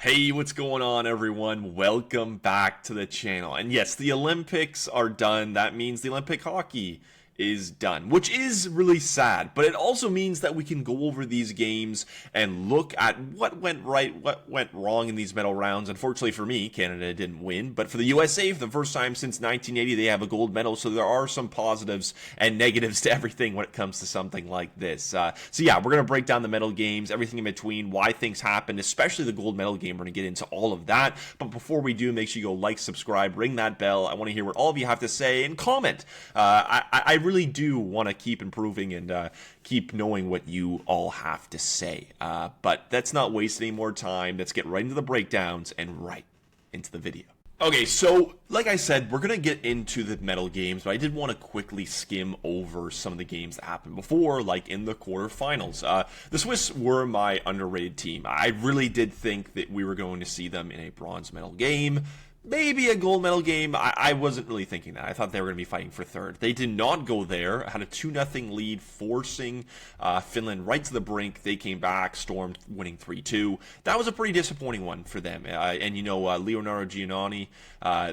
Hey, what's going on, everyone? Welcome back to the channel. And yes, the Olympics are done. That means the Olympic hockey is done, which is really sad, but it also means that we can go over these games and look at what went right, what went wrong in these medal rounds. Unfortunately for me, Canada didn't win, but for the USA, for the first time since 1980, they have a gold medal, so there are some positives and negatives to everything when it comes to something like this. So yeah, we're going to break down the medal games, everything in between, why things happened, especially the gold medal game. We're going to get into all of that, but before we do, make sure you go like, subscribe, ring that bell. I want to hear what all of you have to say and comment. I really do want to keep improving and keep knowing what you all have to say. But let's not waste any more time. Let's get right into the breakdowns and right into the video. Okay, so like I said, we're going to get into the medal games, but I did want to quickly skim over some of the games that happened before, like in the quarterfinals. The Swiss were my underrated team. I really did think that we were going to see them in a bronze medal game. Maybe a gold medal game. I wasn't really thinking that. I thought they were going to be fighting for third. They did not go there. Had a 2-0 lead, forcing Finland right to the brink. They came back, stormed, winning 3-2. That was a pretty disappointing one for them. And you know, Leonardo Giannani,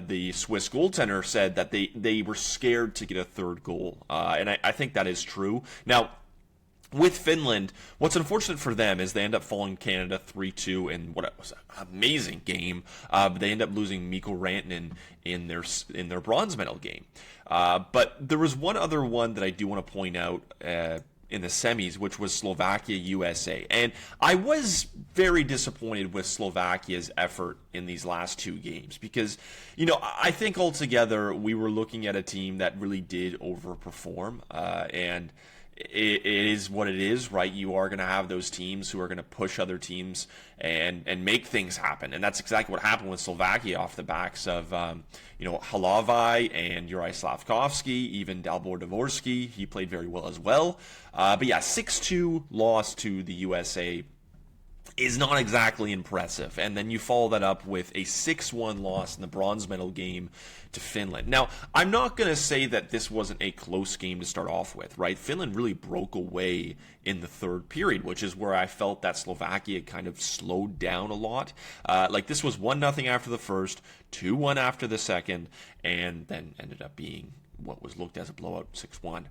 the Swiss goaltender, said that they were scared to get a third goal. And I think that is true. Now, with Finland, what's unfortunate for them is they end up falling Canada 3-2 in what was an amazing game. They end up losing Mikko Rantanen in their bronze medal game. But there was one other one that I do want to point out in the semis, which was Slovakia-USA. And I was very disappointed with Slovakia's effort in these last two games because, you know, I think altogether we were looking at a team that really did overperform, and it is what it is, right? You are going to have those teams who are going to push other teams and make things happen. And that's exactly what happened with Slovakia off the backs of, Halavai and Juraj Slavkovsky, even Dalibor Dvorsky. He played very well as well. But yeah, 6-2 loss to the USA is not exactly impressive. And then you follow that up with a 6-1 loss in the bronze medal game to Finland. Now, I'm not going to say that this wasn't a close game to start off with, right? Finland really broke away in the third period, which is where I felt that Slovakia kind of slowed down a lot. Like this was 1-0 after the first, 2-1 after the second, and then ended up being what was looked as a blowout, 6-1.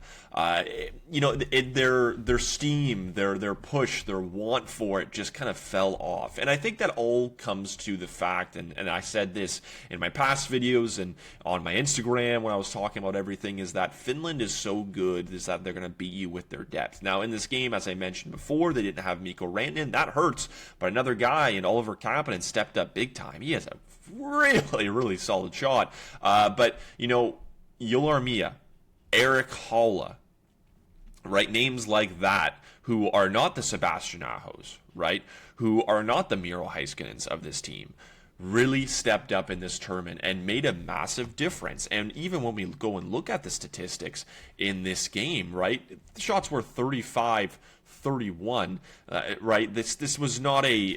Their steam, their push, their want for it just kind of fell off. And I think that all comes to the fact, and I said this in my past videos and on my Instagram when I was talking about everything, is that Finland is so good is that they're going to beat you with their depth. Now, in this game, as I mentioned before, they didn't have Mikko Rantanen. That hurts. But another guy in Oliver Kapanen stepped up big time. He has a really, really solid shot. But, you know, Yolarmia, Eric Haula, right? Names like that who are not the Sebastian Ahos, right? Who are not the Miro Heiskanens of this team, really stepped up in this tournament and made a massive difference. And even when we go and look at the statistics in this game, right? The shots were 35-31, right? This was not a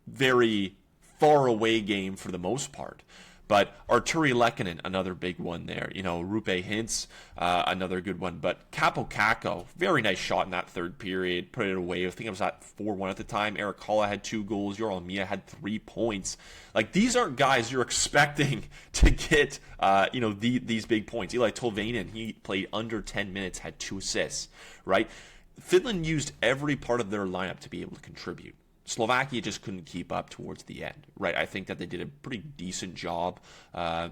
very far away game for the most part. But Arturi Lehkonen, another big one there. You know, Rupe Hintz, another good one. But Capo Caco, very nice shot in that third period. Put it away. I think it was at 4-1 at the time. Eric Haula had 2 goals. Yoel Mia had 3 points. Like, these aren't guys you're expecting to get, these big points. Eli Tolvanen, he played under 10 minutes, had 2 assists, right? Finland used every part of their lineup to be able to contribute. Slovakia just couldn't keep up towards the end, right? I think that they did a pretty decent job at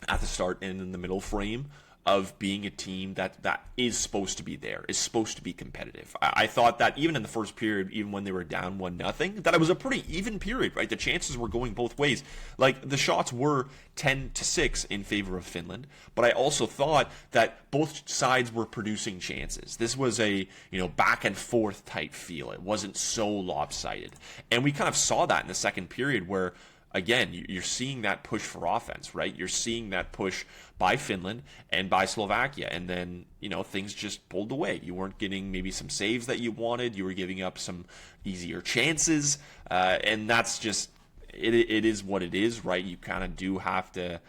the start and in the middle frame of being a team that is supposed to be there, is supposed to be competitive. I thought that even in the first period, even when they were down 1-0, that it was a pretty even period, right? The chances were going both ways. Like, the shots were 10-6 in favor of Finland, but I also thought that both sides were producing chances. This was a, back and forth type feel. It wasn't so lopsided. And we kind of saw that in the second period where, again, you're seeing that push for offense, right? You're seeing that push by Finland and by Slovakia, and then, things just pulled away. You weren't getting maybe some saves that you wanted. You were giving up some easier chances, and that's just, it is what it is, right? You kind of do have to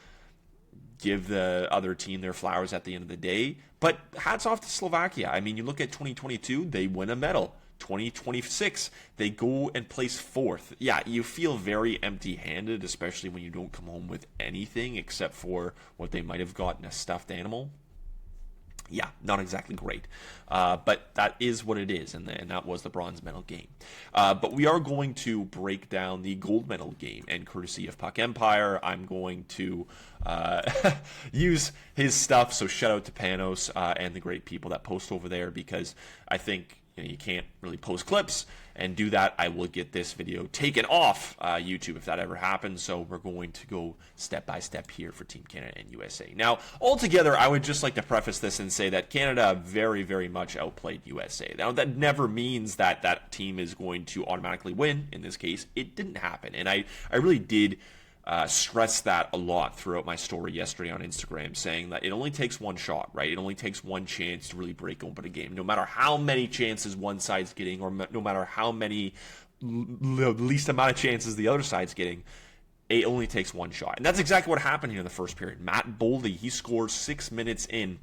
give the other team their flowers at the end of the day. But hats off to Slovakia. I mean, you look at 2022, they win a medal. 2026, they go and place fourth. Yeah, you feel very empty-handed, especially when you don't come home with anything except for what they might have gotten, a stuffed animal. Yeah, not exactly great. But that is what it is, and that was the bronze medal game. But we are going to break down the gold medal game, and courtesy of Puck Empire, I'm going to use his stuff. So shout out to Panos and the great people that post over there, because I think you can't really post clips and do that. I will get this video taken off YouTube if that ever happens. So we're going to go step by step here for Team Canada and USA. Now, altogether, I would just like to preface this and say that Canada very, very much outplayed USA. Now, that never means that that team is going to automatically win. In this case, it didn't happen. And I really did stress that a lot throughout my story yesterday on Instagram, saying that it only takes one shot, right? It only takes one chance to really break open a game. No matter how many chances one side's getting, or no matter how many, the least amount of chances the other side's getting, it only takes one shot. And that's exactly what happened here in the first period. Matt Boldy, he scores 6 minutes in.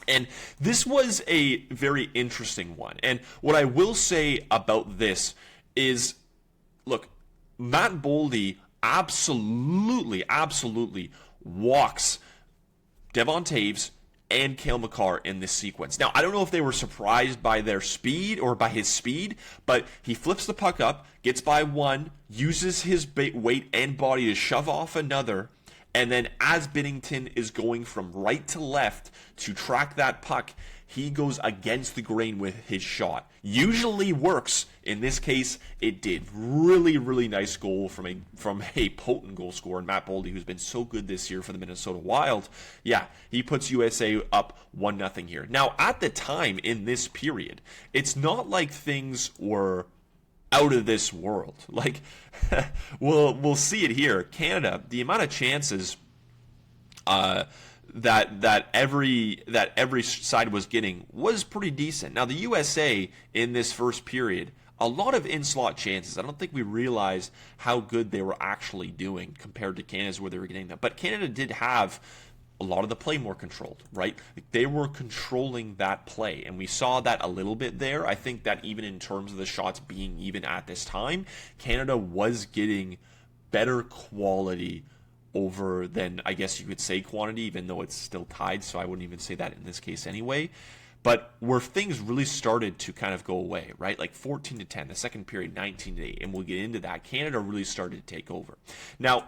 And this was a very interesting one. And what I will say about this is, look, Matt Boldy absolutely walks Devon Toews and Cale Makar in this sequence. Now, I don't know if they were surprised by their speed or by his speed, but he flips the puck up, gets by one, uses his weight and body to shove off another, and then as Binnington is going from right to left to track that puck, he goes against the grain with his shot. Usually works. In this case, it did. Really, really nice goal from a potent goal scorer, Matt Boldy, who's been so good this year for the Minnesota Wild. Yeah, he puts USA up 1-0 here. Now, at the time in this period, it's not like things were out of this world. Like, we'll see it here. Canada, the amount of chances that every side was getting was pretty decent. Now, the USA in this first period, a lot of in-slot chances. I don't think we realized how good they were actually doing compared to Canada's where they were getting them. But Canada did have a lot of the play more controlled, right? They were controlling that play, and we saw that a little bit there. I think that even in terms of the shots being even at this time, Canada was getting better quality over than, I guess you could say, quantity, even though it's still tied, so I wouldn't even say that in this case anyway. But where things really started to kind of go away, right? Like 14-10, the second period, 19-8, and we'll get into that. Canada really started to take over. Now,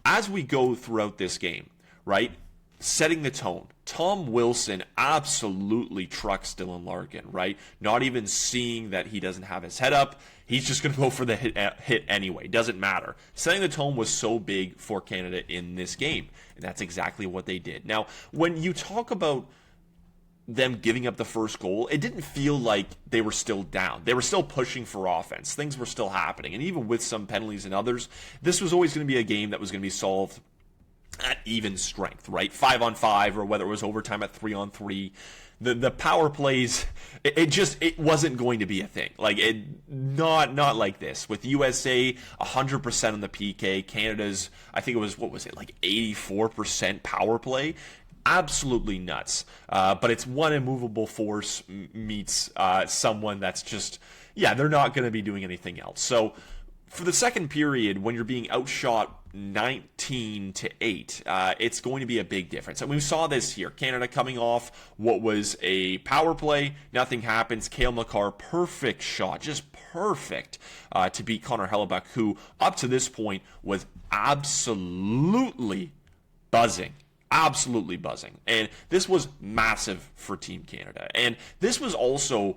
as we go throughout this game, right, setting the tone, Tom Wilson absolutely trucks Dylan Larkin, right? Not even seeing that he doesn't have his head up. He's just going to go for the hit anyway. Doesn't matter. Setting the tone was so big for Canada in this game, and that's exactly what they did. Now, when you talk about them giving up the first goal, it didn't feel like they were still down. They were still pushing for offense. Things were still happening. And even with some penalties and others, this was always going to be a game that was going to be solved at even strength, right? 5-on-5, or whether it was overtime at 3-on-3. The power plays, it wasn't going to be a thing. Like, not like this. With USA 100% on the PK, Canada's, I think it was, like 84% power play. Absolutely nuts. But it's one immovable force meets someone that's just, they're not going to be doing anything else. So for the second period, when you're being outshot 19-8, it's going to be a big difference. And we saw this here. Canada coming off what was a power play. Nothing happens. Cale Makar, perfect shot. Just perfect to beat Connor Hellebuyck, who up to this point was absolutely buzzing. Absolutely buzzing. And this was massive for Team Canada. And this was also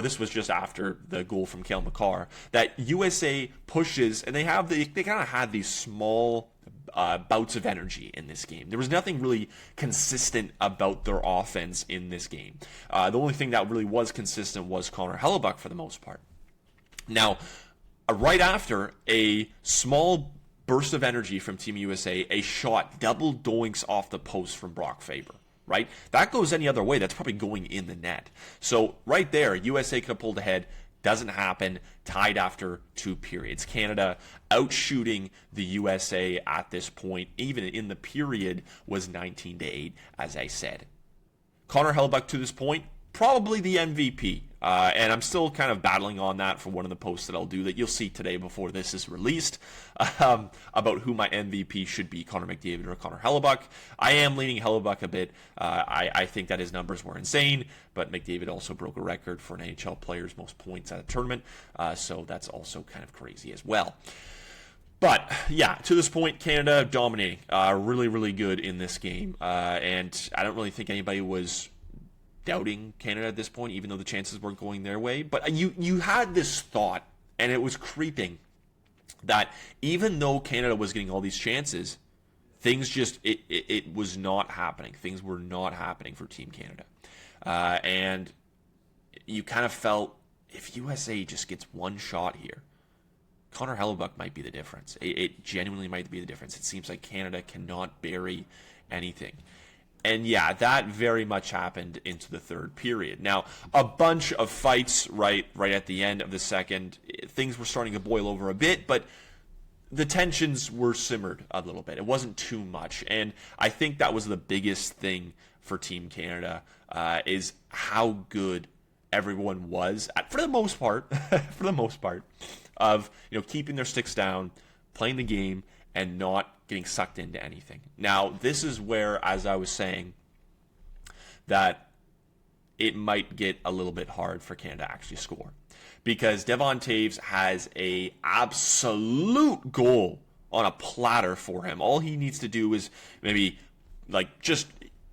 this was just after the goal from Cale Makar, that USA pushes, and they kind of had these small bouts of energy in this game. There was nothing really consistent about their offense in this game. The only thing that really was consistent was Connor Hellebuyck for the most part. Now, right after a small burst of energy from Team USA, a shot, double doinks off the post from Brock Faber, right? That goes any other way, that's probably going in the net. So right there, USA could have pulled ahead. Doesn't happen. Tied after 2 periods. Canada outshooting the USA at this point, even in the period, was 19-8, as I said. Connor Hellebuyck to this point, probably the MVP. And I'm still kind of battling on that for one of the posts that I'll do that you'll see today before this is released, about who my MVP should be, Connor McDavid or Connor Hellebuyck. I am leaning Hellebuyck a bit. I think that his numbers were insane, but McDavid also broke a record for an NHL player's most points at a tournament, so that's also kind of crazy as well. But, yeah, to this point, Canada dominating. Really, really good in this game. And I don't really think anybody was doubting Canada at this point, even though the chances weren't going their way. But you had this thought, and it was creeping, that even though Canada was getting all these chances, things just, it was not happening. Things were not happening for Team Canada. And you kind of felt, if USA just gets one shot here, Connor Hellebuyck might be the difference. It genuinely might be the difference. It seems like Canada cannot bury anything. And yeah, that very much happened into the third period. Now, a bunch of fights right at the end of the second. Things were starting to boil over a bit, but the tensions were simmered a little bit. It wasn't too much. And I think that was the biggest thing for Team Canada, is how good everyone was, for the most part, of keeping their sticks down, playing the game, and not getting sucked into anything. Now, this is where, as I was saying, that it might get a little bit hard for Canada to actually score, because Devon Toews has a absolute goal on a platter for him. All he needs to do is maybe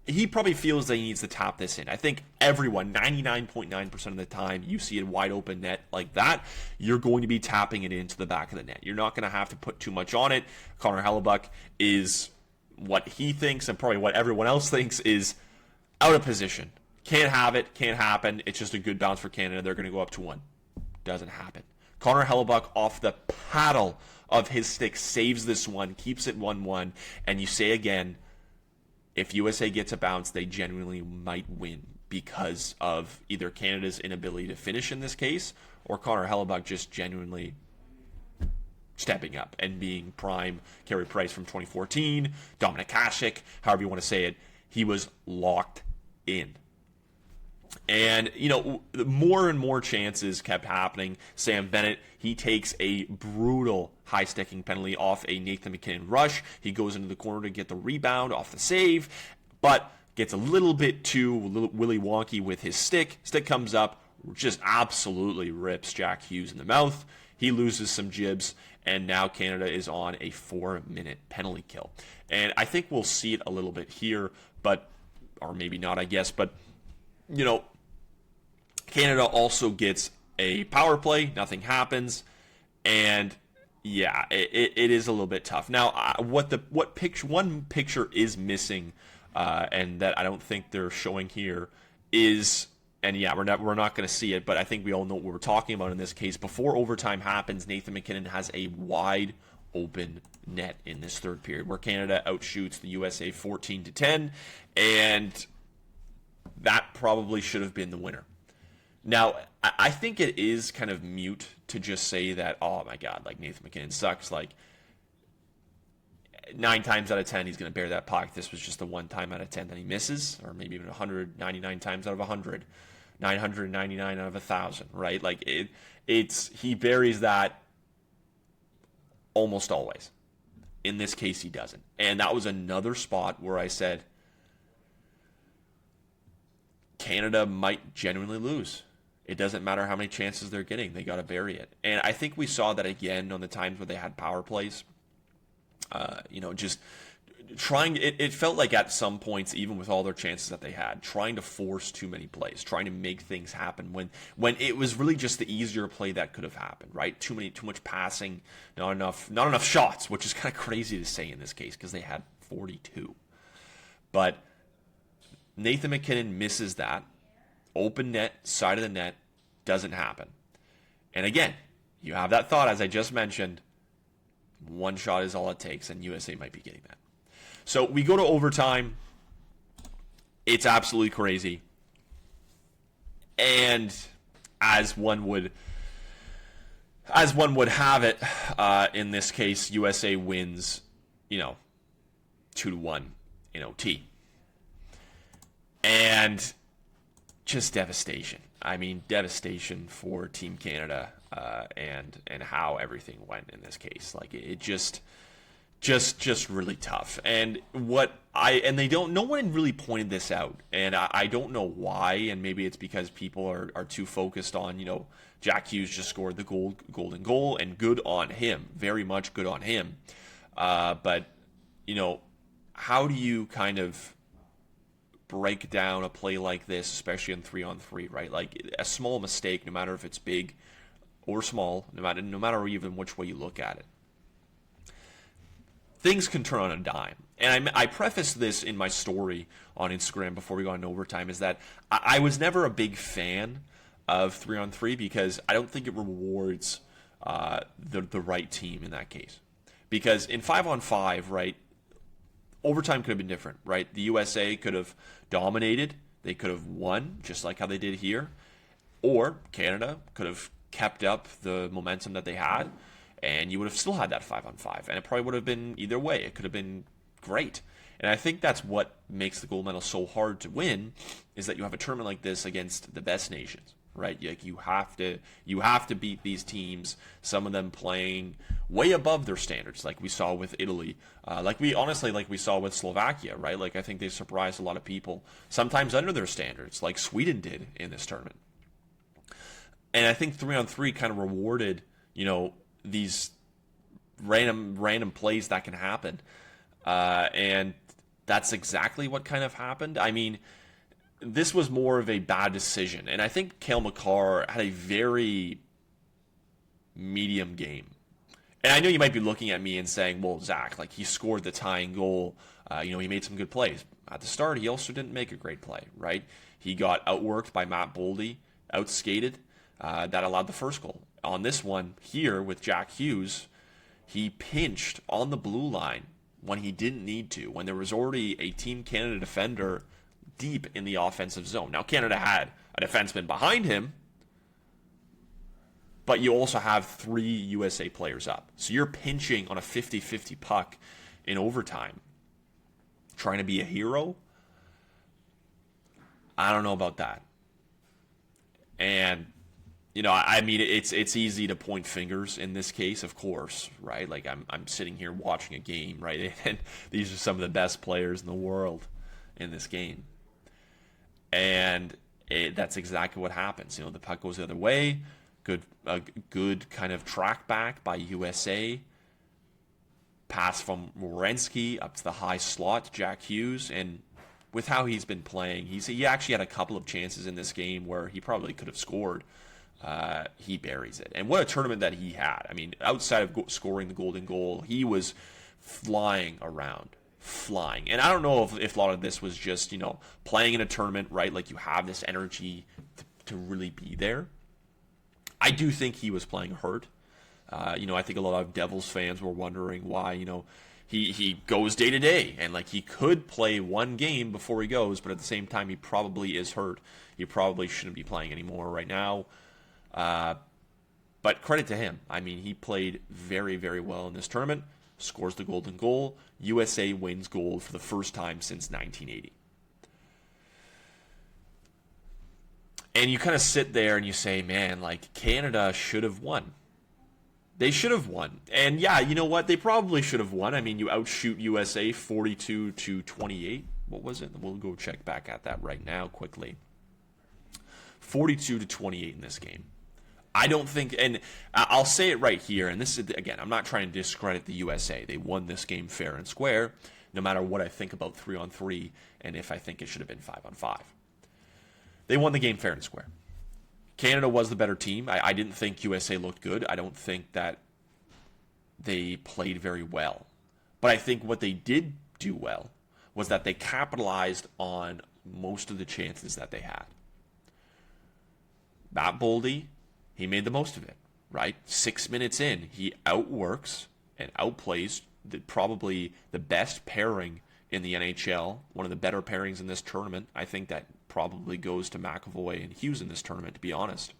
he probably feels that he needs to tap this in. I think everyone, 99.9% of the time, you see a wide open net like that, you're going to be tapping it into the back of the net. You're not going to have to put too much on it. Connor Hellebuyck is what he thinks, and probably what everyone else thinks, is out of position. Can't have it, can't happen. It's just a good bounce for Canada. They're going to go up to 1. Doesn't happen. Connor Hellebuyck, off the paddle of his stick, saves this one, keeps it 1-1, and you say again, if USA gets a bounce, they genuinely might win because of either Canada's inability to finish in this case, or Connor Hellebuyck just genuinely stepping up and being prime Carey Price from 2014, Dominik Hasek, however you want to say it. He was locked in. And, more and more chances kept happening. Sam Bennett, he takes a brutal high-sticking penalty off a Nathan MacKinnon rush. He goes into the corner to get the rebound off the save, but gets a little bit too willy wonky with his stick. Stick comes up, just absolutely rips Jack Hughes in the mouth. He loses some jibs, and now Canada is on a 4-minute penalty kill. And I think we'll see it a little bit here, or maybe not, I guess, but Canada also gets a power play. Nothing happens. And yeah, it is a little bit tough. Now, one picture is missing, and that I don't think they're showing here is, and yeah, we're not going to see it, but I think we all know what we're talking about in this case. Before overtime happens, Nathan MacKinnon has a wide open net in this third period where Canada outshoots the USA 14-10, and that probably should have been the winner. Now, I think it is kind of mute to just say that, oh my God, Nathan MacKinnon sucks. 9 times out of 10, he's going to bear that puck. This was just the 1 time out of 10 that he misses, or maybe even 199 times out of 100, 999 out of 1,000, right? He buries that almost always. In this case, he doesn't. And that was another spot where I said, Canada might genuinely lose. It doesn't matter how many chances they're getting. They got to bury it. And I think we saw that again on the times where they had power plays. Just trying, it felt like at some points, even with all their chances that they had, trying to force too many plays, trying to make things happen when it was really just the easier play that could have happened, right? Too much passing, not enough shots, which is kind of crazy to say in this case because they had 42. But Nathan MacKinnon misses that. Open net, side of the net, doesn't happen. And again, you have that thought, as I just mentioned, 1 shot is all it takes, and USA might be getting that. So we go to overtime. It's absolutely crazy. And as one would have it, in this case, USA wins, 2-1 in OT. And just devastation. I mean, devastation for Team Canada, and how everything went in this case. Like it just really tough. And they don't, no one really pointed this out, and I don't know why. And maybe it's because people are too focused on, Jack Hughes just scored the golden goal, and good on him, very much good on him. But how do you kind of break down a play like this, especially in 3-on-3, right? Like a small mistake, no matter if it's big or small, no matter even which way you look at it, things can turn on a dime. And I prefaced this in my story on Instagram before we got into overtime, is that I was never a big fan of 3-on-3 because I don't think it rewards the right team in that case. Because in 5-on-5, right, overtime could have been different, right? The USA could have dominated. They could have won, just like how they did here. Or Canada could have kept up the momentum that they had, and you would have still had that 5-on-5. And it probably would have been either way. It could have been great. And I think that's what makes the gold medal so hard to win, is that you have a tournament like this against the best nations, right? Like you have to beat these teams, some of them playing way above their standards, like we saw with Italy, like we saw with Slovakia, right? Like I think they surprised a lot of people, sometimes under their standards, like Sweden did in this tournament. And I think 3-on-3 kind of rewarded, these random plays that can happen, and that's exactly what kind of happened. I mean, this was more of a bad decision, and I think Cale Makar had a very medium game. And I know you might be looking at me and saying, well, Zach, like he scored the tying goal, he made some good plays. At the start, he also didn't make a great play, right? He got outworked by Matt Boldy, outskated, that allowed the first goal. On this one here with Jack Hughes, he pinched on the blue line when he didn't need to, when there was already a Team Canada defender deep in the offensive zone. Now, Canada had a defenseman behind him, but you also have 3 USA players up. So you're pinching on a 50-50 puck in overtime, trying to be a hero. I don't know about that. And I mean, it's easy to point fingers in this case, of course, right? Like I'm sitting here watching a game, right? And these are some of the best players in the world in this game. And that's exactly what happens. The puck goes the other way. A good kind of track back by USA. Pass from Werenski up to the high slot to Jack Hughes. And with how he's been playing, he actually had a couple of chances in this game where he probably could have scored. He buries it. And what a tournament that he had. I mean, outside of scoring the golden goal, he was flying around. And I don't know if a lot of this was just, playing in a tournament, right? Like you have this energy to really be there. I do think he was playing hurt. I think a lot of Devils fans were wondering why, he goes day to day, and like he could play one game before he goes, but at the same time he probably is hurt. He probably shouldn't be playing anymore right now. But credit to him. I mean, he played very, very well in this tournament. Scores the golden goal. USA wins gold for the first time since 1980. And you kind of sit there and you say, man, like Canada should have won. They should have won. And yeah, you know what? They probably should have won. I mean, you outshoot USA 42-28. What was it? We'll go check back at that right now quickly. 42-28 in this game. I don't think, and I'll say it right here, and this is, again, I'm not trying to discredit the USA. They won this game fair and square, no matter what I think about 3-on-3 and if I think it should have been 5-on-5. They won the game fair and square. Canada was the better team. I didn't think USA looked good. I don't think that they played very well. But I think what they did do well was that they capitalized on most of the chances that they had. Matt Boldy, he made the most of it, right? 6 minutes in, he outworks and outplays probably the best pairing in the NHL, one of the better pairings in this tournament. I think that probably goes to McAvoy and Hughes in this tournament, to be honest.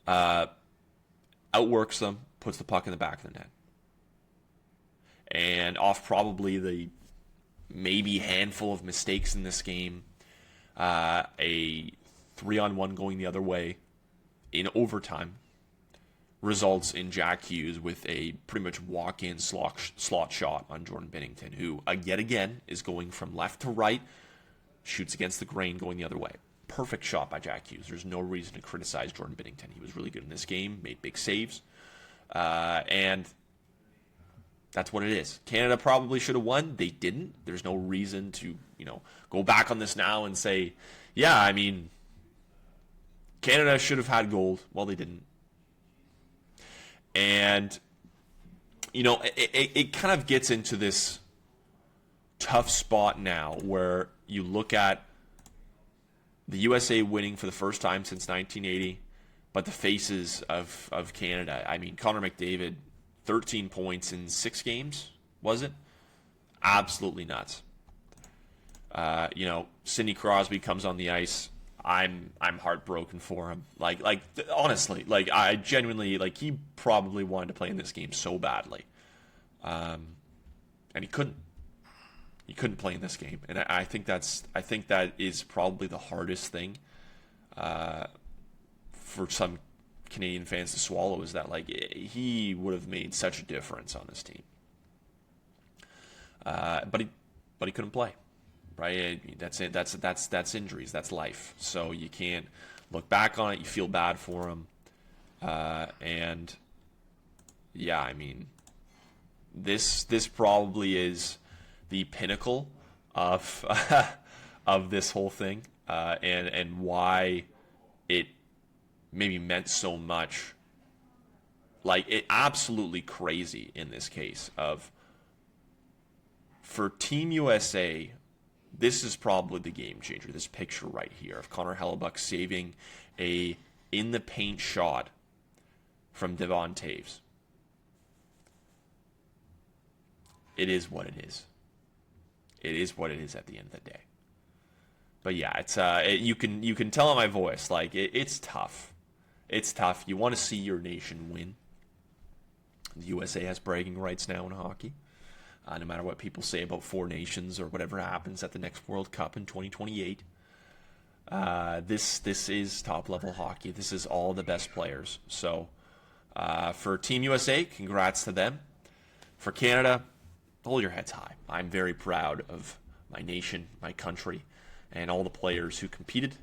Outworks them, puts the puck in the back of the net. And off probably the maybe handful of mistakes in this game, a 3-on-1 going the other way in overtime results in Jack Hughes with a pretty much walk-in slot shot on Jordan Binnington, who, yet again, is going from left to right, shoots against the grain going the other way. Perfect shot by Jack Hughes. There's no reason to criticize Jordan Binnington. He was really good in this game, made big saves, and that's what it is. Canada probably should have won. They didn't. There's no reason to, go back on this now and say, yeah, I mean, Canada should have had gold. Well, they didn't. And, it kind of gets into this tough spot now where you look at the USA winning for the first time since 1980, but the faces of Canada. I mean, Connor McDavid, 13 points in 6 games, was it? Absolutely nuts. Sidney Crosby comes on the ice. I'm heartbroken for him. Honestly, I genuinely, he probably wanted to play in this game so badly. And he couldn't. He couldn't play in this game. And I think that is probably the hardest thing for some Canadian fans to swallow, is that he would have made such a difference on this team. But he couldn't play. Right, that's it. That's injuries. That's life. So you can't look back on it. You feel bad for him, and yeah, I mean, this probably is the pinnacle of of this whole thing, and why it maybe meant so much. It absolutely crazy in this case for Team USA. This is probably the game changer, this picture right here of Connor Hellebuyck saving a in-the-paint shot from Devon Toews. It is what it is. It is what it is at the end of the day. But yeah, it's you can tell in my voice, it's tough. It's tough. You want to see your nation win. The USA has bragging rights now in hockey. No matter what people say about 4 nations or whatever happens at the next World Cup in 2028. This is top-level hockey. This is all the best players. So for Team USA, congrats to them. For Canada, hold your heads high. I'm very proud of my nation, my country, and all the players who competed.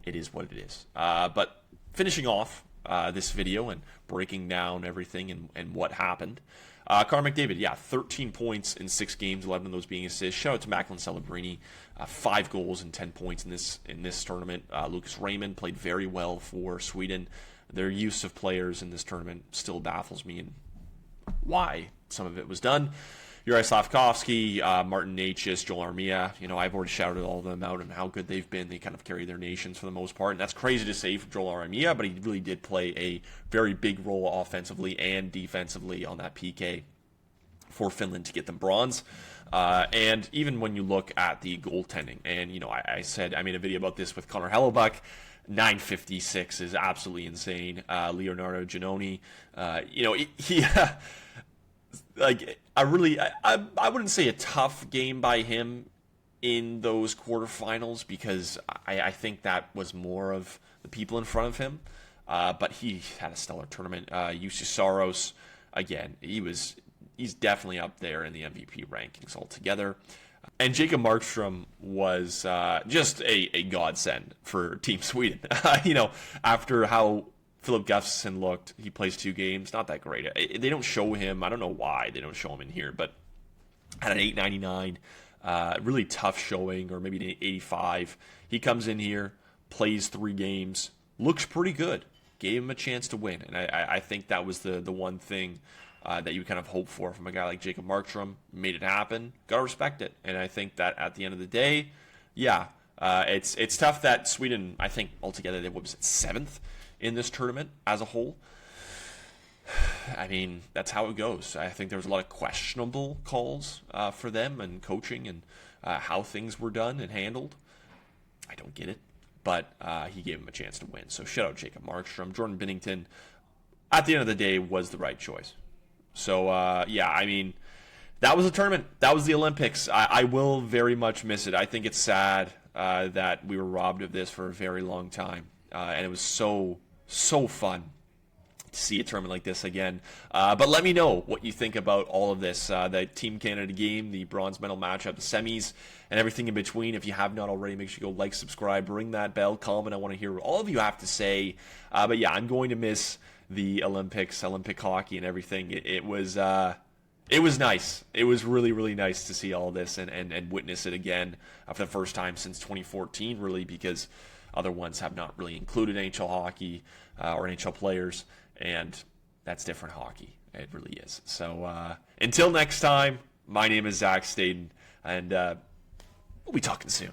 It is what it is. But finishing off this video and breaking down everything and what happened, Connor McDavid, 13 points in 6 games, 11 of those being assists. Shout out to Macklin Celebrini, 5 goals and 10 points in this tournament. Lucas Raymond played very well for Sweden. Their use of players in this tournament still baffles me, and why some of it was done. Yuri Slafkovsky, Martin Necas, Joel Armia. I've already shouted all of them out and how good they've been. They kind of carry their nations for the most part. And that's crazy to say for Joel Armia, but he really did play a very big role offensively and defensively on that PK for Finland to get them bronze. And even when you look at the goaltending, and, I said, I made a video about this with Connor Hellebuyck. 956 is absolutely insane. Leonardo Giannoni, he... I wouldn't say a tough game by him in those quarterfinals, because I think that was more of the people in front of him. But he had a stellar tournament. Jussi Saros, again, he's definitely up there in the MVP rankings altogether. And Jacob Markstrom was just a godsend for Team Sweden. After how Philip Gustafsson looked, he plays 2 games, not that great. They don't show him. I don't know why they don't show him in here, but had an 899, really tough showing, or maybe an 85. He comes in here, plays 3 games, looks pretty good. Gave him a chance to win, and I think that was the one thing that you kind of hope for from a guy like Jacob Markstrom. Made it happen. Gotta respect it, and I think that at the end of the day, it's tough that Sweden, I think altogether, they was 7th in this tournament as a whole. I mean, that's how it goes. I think there was a lot of questionable calls for them and coaching and how things were done and handled. I don't get it, but he gave him a chance to win. So shout out Jacob Markstrom. Jordan Binnington, at the end of the day, was the right choice. So, I mean, that was the tournament. That was the Olympics. I will very much miss it. I think it's sad that we were robbed of this for a very long time, and it was so fun to see a tournament like this again. But let me know what you think about all of this, the Team Canada game, the bronze medal matchup, the semis, and everything in between. If you have not already, make sure you go like, subscribe, ring that bell, comment. I want to hear what all of you have to say. But yeah, I'm going to miss the Olympics, Olympic hockey, and everything. It was nice. It was really, really nice to see all this and witness it again for the first time since 2014, really, because other ones have not really included NHL hockey or NHL players. And that's different hockey. It really is. So until next time, my name is Zach Staden, and we'll be talking soon.